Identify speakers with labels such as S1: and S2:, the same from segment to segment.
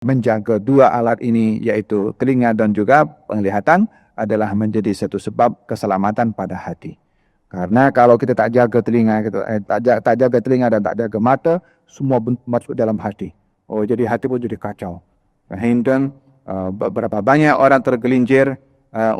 S1: menjaga dua alat ini, iaitu telinga dan juga penglihatan, adalah menjadi satu sebab keselamatan pada hati. Karena kalau kita tak jaga telinga, tak jaga telinga dan tak jaga mata, semua masuk dalam hati. Oh, jadi hati pun jadi kacau. Sehingga beberapa banyak orang tergelincir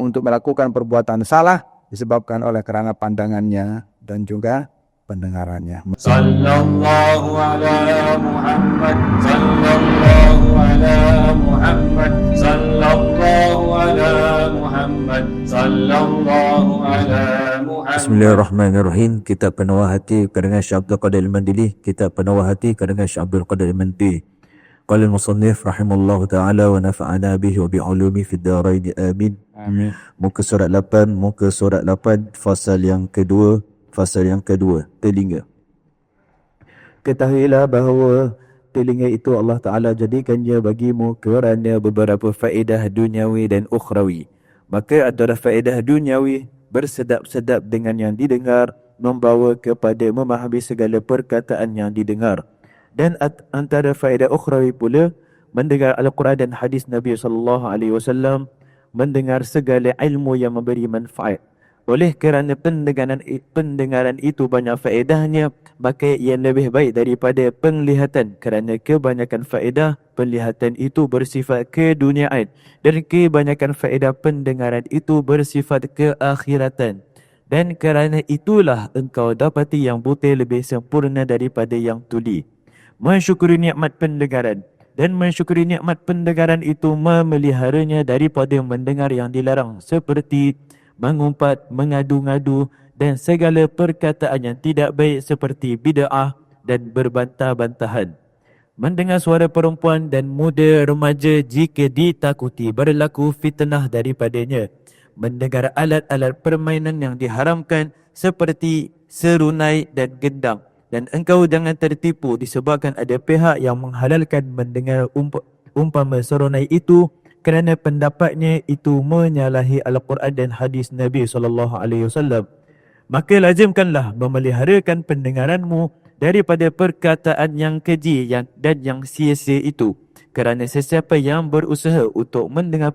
S1: untuk melakukan perbuatan salah disebabkan oleh kerana pandangannya dan juga pendengarannya.
S2: Sallallahu ala Muhammad, sallallahu ala Muhammad, sallallahu ala Muhammad, sallallahu ala Muhammad.
S3: Bismillahirrahmanirrahim. Kitab Penawar Hati karangan Syekh Abdul Qadir Al-Mandili. Kitab Penawar Hati karangan Syekh Abdul Qadir Al-Mandili. Qala al-musannif rahimallahu ta'ala wa nafa'ana bihi wa bi'ulumi fid darain. Amin.
S1: Amin.
S3: Muka surat 8, fasal yang kedua, telinga. Ketahuilah bahawa telinga itu Allah Ta'ala jadikannya bagimu kerana beberapa faedah duniawi dan ukhrawi. Maka antara faedah duniawi, bersedap-sedap dengan yang didengar, membawa kepada memahami segala perkataan yang didengar. Dan antara faedah ukhrawi pula, mendengar Al-Quran dan hadis Nabi SAW, mendengar segala ilmu yang memberi manfaat. Oleh kerana pendengaran itu banyak faedahnya, maka ia lebih baik daripada penglihatan, kerana kebanyakan faedah penglihatan itu bersifat keduniaan dan kebanyakan faedah pendengaran itu bersifat keakhiratan. Dan kerana itulah engkau dapati yang butir lebih sempurna daripada yang tuli. Mensyukuri nikmat pendengaran dan mensyukuri nikmat pendengaran itu memeliharanya daripada mendengar yang dilarang, seperti mengumpat, mengadu-ngadu dan segala perkataan yang tidak baik seperti bid'ah dan berbantah-bantahan. Mendengar suara perempuan dan muda remaja jika ditakuti berlaku fitnah daripadanya. Mendengar alat-alat permainan yang diharamkan seperti serunai dan gendang. Dan engkau jangan tertipu disebabkan ada pihak yang menghalalkan mendengar umpama serunai itu kerana pendapatnya itu menyalahi Al-Quran dan hadis Nabi SAW. Maka lazimkanlah memeliharakan pendengaranmu daripada perkataan yang keji dan yang sia-sia itu. Kerana sesiapa yang berusaha untuk mendengar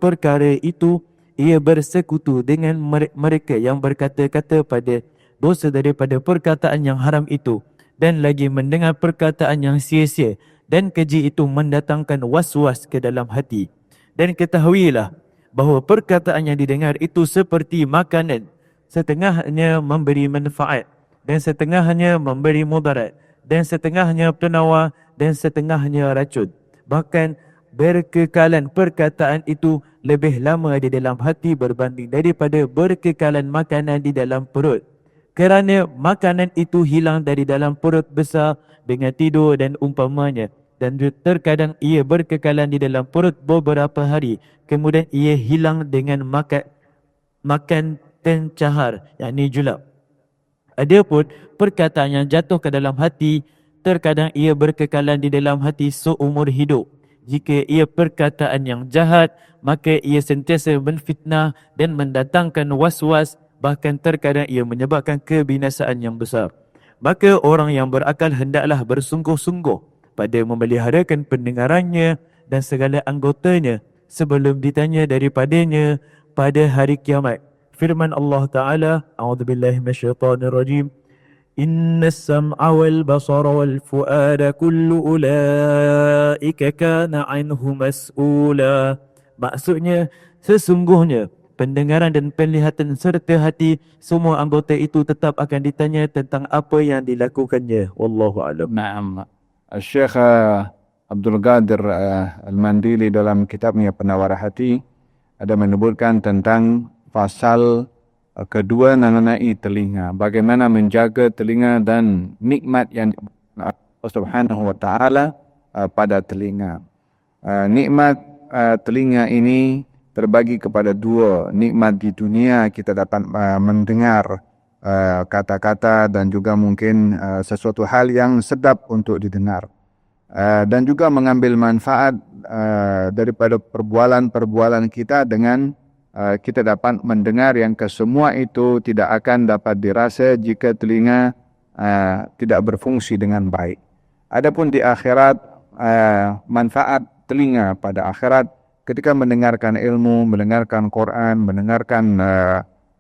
S3: perkara itu, ia bersekutu dengan mereka yang berkata-kata pada dosa daripada perkataan yang haram itu, dan lagi mendengar perkataan yang sia-sia dan keji itu mendatangkan was-was ke dalam hati. Dan ketahuilah bahawa perkataan yang didengar itu seperti makanan, setengahnya memberi manfaat dan setengahnya memberi mudarat, dan setengahnya penawar dan setengahnya racun. Bahkan berkekalan perkataan itu lebih lama di dalam hati berbanding daripada berkekalan makanan di dalam perut. Kerana makanan itu hilang dari dalam perut besar dengan tidur dan umpamanya. Dan terkadang ia berkekalan di dalam perut beberapa hari, kemudian ia hilang dengan makan tencahar, yakni julap. Adapun perkataan yang jatuh ke dalam hati, terkadang ia berkekalan di dalam hati seumur hidup. Jika ia perkataan yang jahat, maka ia sentiasa menfitnah dan mendatangkan was-was, bahkan terkadang ia menyebabkan kebinasaan yang besar. Maka orang yang berakal hendaklah bersungguh-sungguh pada memeliharakan pendengarannya dan segala anggotanya sebelum ditanya daripadanya pada hari kiamat. Firman Allah Ta'ala, A'udzubillahi minasyaitanirrajim, Innas sam'a wal basara wal fu'ada kullu ulaika kana anhu mas'ula. Maksudnya, sesungguhnya pendengaran dan penglihatan serta hati, semua anggota itu tetap akan ditanya tentang apa yang dilakukannya. Wallahu a'lam.
S1: Naam. Syekh Abdul Qadir Al-Mandili dalam kitabnya Penawar Hati ada menyebutkan tentang pasal kedua mengenai telinga. Bagaimana menjaga telinga dan nikmat yang Allah Subhanahu wa taala pada telinga. Nikmat telinga ini terbagi kepada dua. Nikmat di dunia, kita dapat mendengar kata-kata dan juga mungkin sesuatu hal yang sedap untuk didengar. Dan juga mengambil manfaat daripada perbualan-perbualan kita dengan kita dapat mendengar yang kesemua itu tidak akan dapat dirasa jika telinga tidak berfungsi dengan baik. Adapun di akhirat, manfaat telinga pada akhirat ketika mendengarkan ilmu, mendengarkan Quran, mendengarkan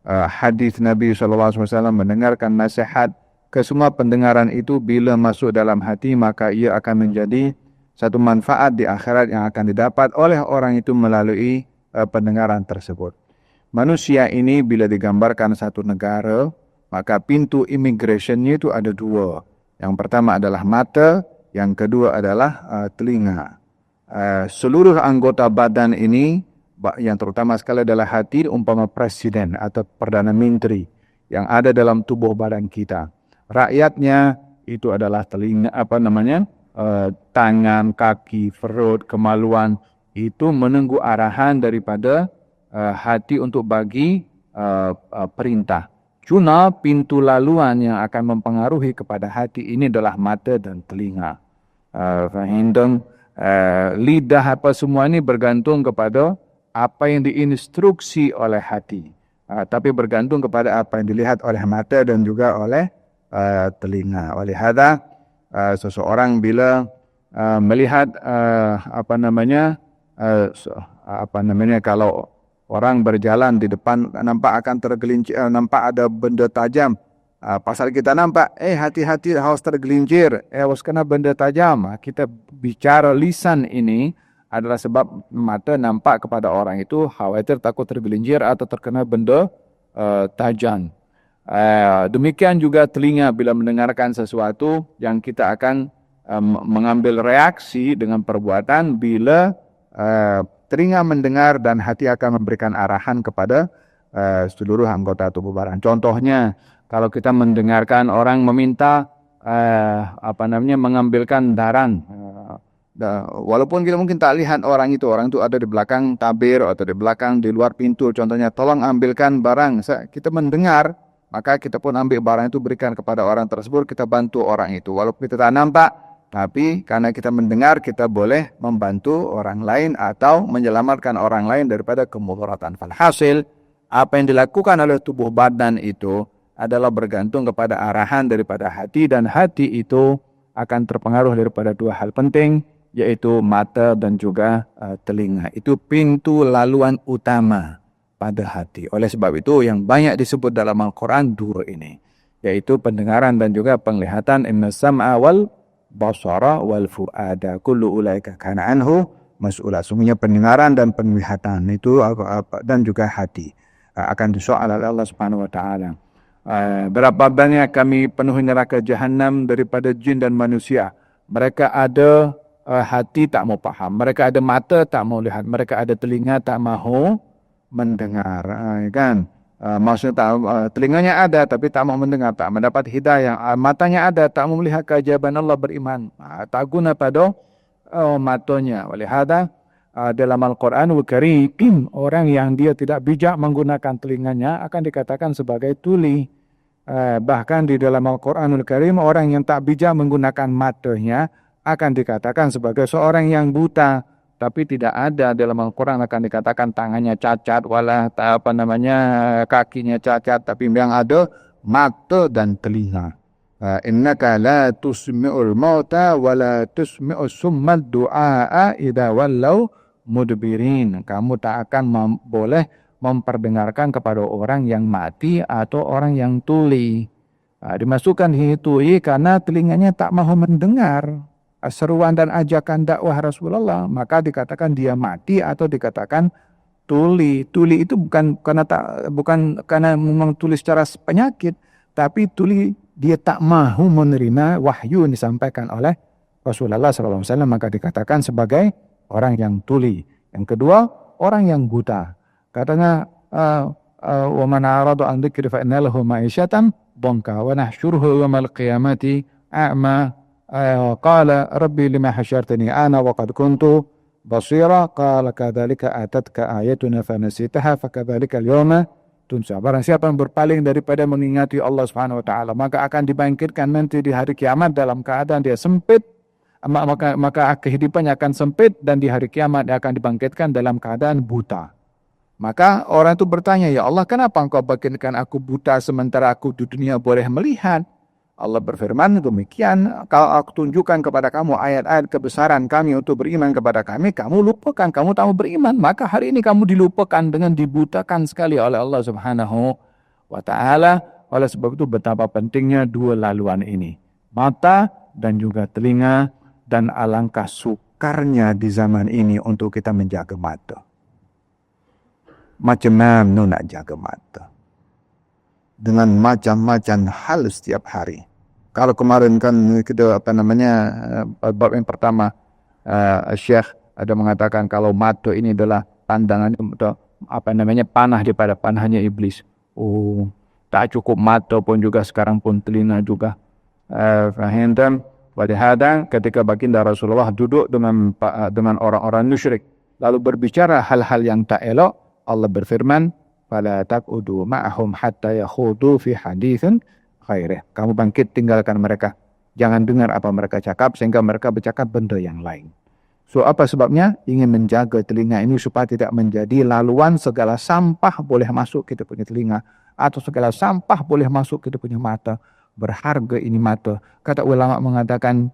S1: hadis Nabi SAW, mendengarkan nasihat. Kesemua pendengaran itu bila masuk dalam hati, maka ia akan menjadi satu manfaat di akhirat yang akan didapat oleh orang itu melalui pendengaran tersebut. Manusia ini bila digambarkan satu negara, maka pintu imigrationnya itu ada dua. Yang pertama adalah mata, yang kedua adalah telinga. Seluruh anggota badan ini, yang terutama sekali adalah hati, umpama presiden atau perdana menteri yang ada dalam tubuh badan kita. Rakyatnya itu adalah telinga, tangan, kaki, perut, kemaluan, itu menunggu arahan daripada hati untuk bagi perintah. Cuma pintu laluan yang akan mempengaruhi kepada hati ini adalah mata dan telinga. Lidah apa semua ini bergantung kepada apa yang diinstruksi oleh hati. Tapi bergantung kepada apa yang dilihat oleh mata dan juga oleh telinga. Oleh hadza, seseorang bila melihat kalau orang berjalan di depan nampak akan tergelincir, nampak ada benda tajam. Pasal kita nampak, hati-hati harus tergelincir, harus kena benda tajam. Kita bicara lisan ini adalah sebab mata nampak kepada orang itu khawatir takut tergelincir atau terkena benda tajam. Demikian juga telinga bila mendengarkan sesuatu yang kita akan mengambil reaksi dengan perbuatan bila telinga mendengar dan hati akan memberikan arahan kepada seluruh anggota tubuh badan. Contohnya, kalau kita mendengarkan orang meminta mengambilkan darah, walaupun kita mungkin tak lihat orang itu ada di belakang tabir atau di belakang di luar pintu, contohnya tolong ambilkan barang, kita mendengar, maka kita pun ambil barang itu berikan kepada orang tersebut, kita bantu orang itu walaupun kita tak nampak. Tapi karena kita mendengar, kita boleh membantu orang lain atau menyelamatkan orang lain daripada kemudaratan. Falhasil, apa yang dilakukan oleh tubuh badan itu adalah bergantung kepada arahan daripada hati, dan hati itu akan terpengaruh daripada dua hal penting, yaitu mata dan juga telinga. Itu pintu laluan utama pada hati. Oleh sebab itu yang banyak disebut dalam Al-Quran dua ini, yaitu pendengaran dan juga penglihatan. Inna sam'a wal basara wal fu'ada kullu ulaika kana anhu mas'ula. Sungguhnya pendengaran dan penglihatan itu dan juga hati akan disoal oleh Allah Subhanahu wa taala. Berapa banyak kami penuhi neraka jahanam daripada jin dan manusia. Mereka ada hati tak mau paham, mereka ada mata tak mau lihat, mereka ada telinga tak mahu mendengar, kan? Maksudnya telinganya ada tapi tak mau mendengar, tak mendapat hidayah. Matanya ada tak mau melihat keajaiban Allah, beriman, tak guna pada matanya. Oleh hadza dalam Al-Quranul Karim, orang yang dia tidak bijak menggunakan telinganya akan dikatakan sebagai tuli. Bahkan di dalam Al-Quranul Karim, orang yang tak bijak menggunakan matanya akan dikatakan sebagai seorang yang buta. Tapi tidak ada dalam Al-Quran akan dikatakan tangannya cacat, kakinya cacat, tapi yang ada mata dan telinga. Innaka la tusmi'ul mauta wa la tusmi'us summal du'a idza wallau mudbirin. Kamu tak akan boleh memperdengarkan kepada orang yang mati atau orang yang tuli. Dimasukkan tuli karena telinganya tak mahu mendengar seruan dan ajakan dakwah Rasulullah, maka dikatakan dia mati atau dikatakan tuli. Tuli itu bukan karena memang tuli secara penyakit, tapi tuli dia tak mahu menerima wahyu yang disampaikan oleh Rasulullah SAW, maka dikatakan sebagai orang yang tuli. Yang kedua, orang yang buta. Katanya wa man arada an dzikri fa inna lahu ma'isyatan dhanka wa nahsyuruhu yaumal qiyamati a'ma. Qala rabbi lima hasyartani ana wa qad kuntu basira qala kadzalika atatka ayatuna fanasitaha fakadzalika al-yawma tunsa. Barang siapa yang berpaling daripada mengingati Allah Subhanahu wa taala, maka akan dibangkitkan nanti di hari kiamat dalam keadaan dia sempit, maka kehidupannya akan sempit, dan di hari kiamat dia akan dibangkitkan dalam keadaan buta. Maka orang itu bertanya, ya Allah, kenapa engkau bangkitkan aku buta sementara aku di dunia boleh melihat? Allah berfirman demikian, kalau aku tunjukkan kepada kamu ayat-ayat kebesaran kami untuk beriman kepada kami, kamu lupakan, kamu tahu beriman, maka hari ini kamu dilupakan dengan dibutakan sekali oleh Allah Subhanahu wa ta'ala. Oleh sebab itu betapa pentingnya dua laluan ini, mata dan juga telinga, dan alangkah sukarnya di zaman ini untuk kita menjaga mata. Macam mana nak jaga mata? Dengan macam-macam hal setiap hari. Kalau kemarin kan kita bab yang pertama, Syekh ada mengatakan kalau mata ini adalah pandangan panah daripada panahnya iblis. Oh, tak cukup mata pun juga, sekarang pun telinga juga. Faham? Walihada ketika baginda Rasulullah duduk dengan orang-orang musyrik lalu berbicara hal-hal yang tak elok, Allah berfirman, fala taqudu ma'ahum hatta yakhudu fi haditsin ghairih. Kamu bangkit tinggalkan mereka. Jangan dengar apa mereka cakap sehingga mereka bercakap benda yang lain. So apa sebabnya? Ingin menjaga telinga ini supaya tidak menjadi laluan segala sampah boleh masuk kita punya telinga, atau segala sampah boleh masuk kita punya mata. Berharga ini mata. Kata ulama mengatakan,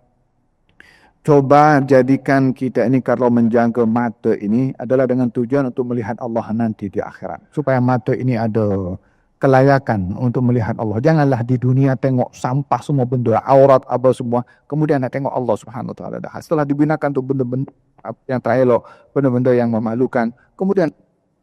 S1: coba jadikan kita ini kalau menjaga mata ini adalah dengan tujuan untuk melihat Allah nanti di akhirat. Supaya mata ini ada kelayakan untuk melihat Allah. Janganlah di dunia tengok sampah semua benda, aurat apa semua. Kemudian nak tengok Allah Subhanahu wa ta'ala. Setelah digunakan untuk benda-benda yang tak elok, benda-benda yang memalukan. Kemudian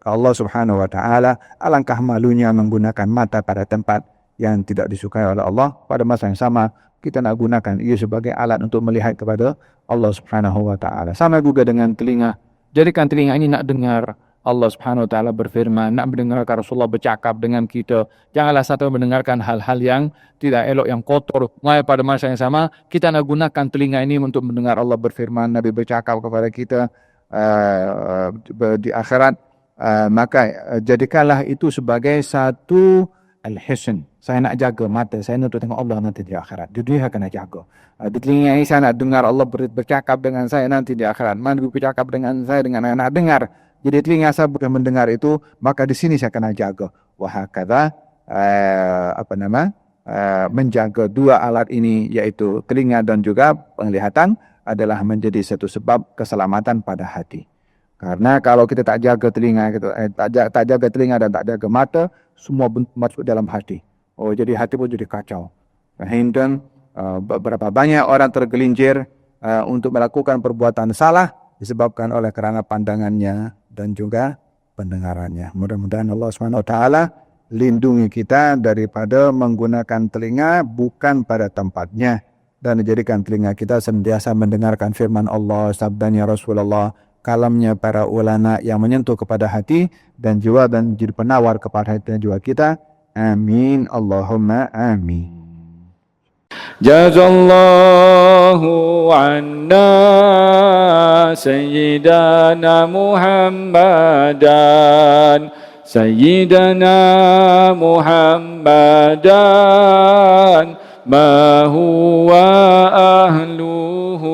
S1: Allah Subhanahu wa ta'ala, alangkah malunya menggunakan mata pada tempat yang tidak disukai oleh Allah. Pada masa yang sama, kita nak gunakan ia sebagai alat untuk melihat kepada Allah Subhanahu wa ta'ala. Sama juga dengan telinga. Jadikan telinga ini nak dengar Allah Subhanahu wa ta'ala berfirman, nak mendengarkan Rasulullah bercakap dengan kita. Janganlah satu mendengarkan hal-hal yang tidak elok, yang kotor. Pada masa yang sama, kita nak gunakan telinga ini untuk mendengar Allah berfirman, Nabi bercakap kepada kita di akhirat. Maka jadikanlah itu sebagai satu al-hisn. Saya nak jaga mata saya untuk tengok Allah nanti di akhirat. Di dunia kena jaga. Di telinga ini saya nak dengar Allah bercakap dengan saya nanti di akhirat. Mana bercakap dengan saya dengan saya nak dengar. Jadi telinga saya bukan mendengar itu, maka di sini saya kena jaga. Wahakadha menjaga dua alat ini, yaitu telinga dan juga penglihatan, adalah menjadi satu sebab keselamatan pada hati. Karena kalau kita tak jaga telinga, tak jaga telinga dan tak jaga mata, semua masuk dalam hati. Oh, jadi hati pun jadi kacau. Dan berapa banyak orang tergelincir untuk melakukan perbuatan salah disebabkan oleh kerana pandangannya dan juga pendengarannya. Mudah-mudahan Allah SWT lindungi kita daripada menggunakan telinga bukan pada tempatnya, dan menjadikan telinga kita sentiasa mendengarkan firman Allah, sabdanya Rasulullah, kalamnya para ulama yang menyentuh kepada hati dan jiwa dan jadi penawar kepada hati dan jiwa kita. Amin. Allahumma amin.
S2: Jazallahu anna Sayyidana Muhammadan ma huwa ahluhu